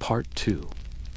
Part 2.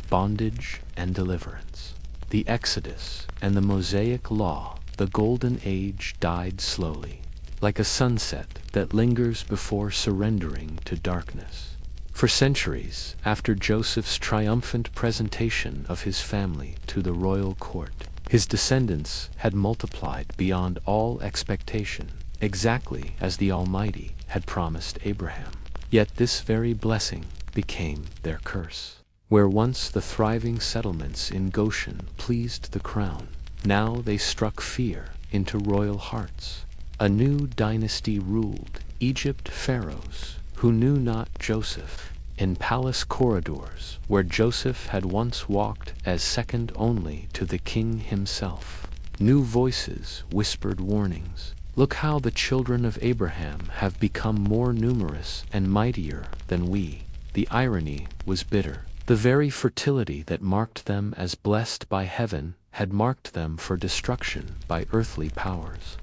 Bondage and Deliverance. The Exodus and the Mosaic Law, the Golden Age died slowly, like a sunset that lingers before surrendering to darkness. For centuries, after Joseph's triumphant presentation of his family to the royal court, his descendants had multiplied beyond all expectation, exactly as the Almighty had promised Abraham. Yet this very blessing became their curse. Where once the thriving settlements in Goshen pleased the crown, now they struck fear into royal hearts. A new dynasty ruled Egypt. Pharaohs, who knew not Joseph, in palace corridors where Joseph had once walked as second only to the king himself. New voices whispered warnings. Look how the children of Abraham have become more numerous and mightier than we. The irony was bitter. The very fertility that marked them as blessed by heaven had marked them for destruction by earthly powers.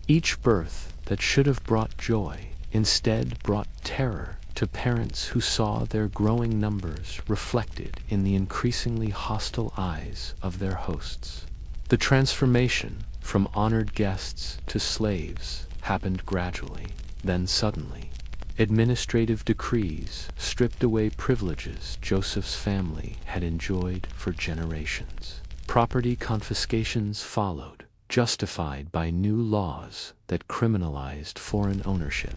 Each birth that should have brought joy instead brought terror to parents who saw their growing numbers reflected in the increasingly hostile eyes of their hosts. The transformation from honored guests to slaves happened gradually, then suddenly. Administrative decrees stripped away privileges Joseph's family had enjoyed for generations. Property confiscations followed, justified by new laws that criminalized foreign ownership.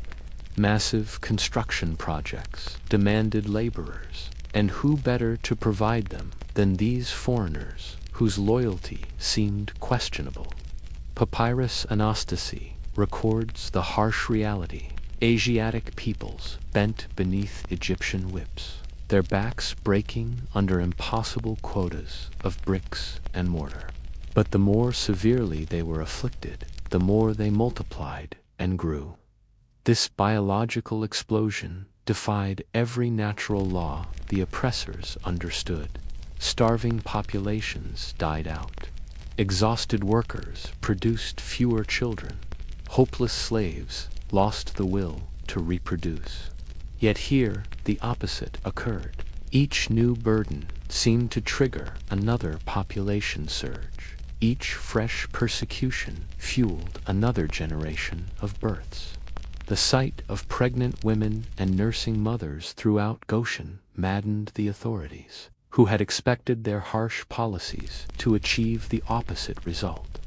Massive construction projects demanded laborers, and who better to provide them than these foreigners whose loyalty seemed questionable? Papyrus Anastasi records the harsh reality. Asiatic peoples bent beneath Egyptian whips, their backs breaking under impossible quotas of bricks and mortar. But the more severely they were afflicted, the more they multiplied and grew. This biological explosion defied every natural law the oppressors understood. Starving populations died out. Exhausted workers produced fewer children. Hopeless slaves lost the will to reproduce. Yet here the opposite occurred. Each new burden seemed to trigger another population surge. Each fresh persecution fueled another generation of births. The sight of pregnant women and nursing mothers throughout Goshen maddened the authorities, who had expected their harsh policies to achieve the opposite result.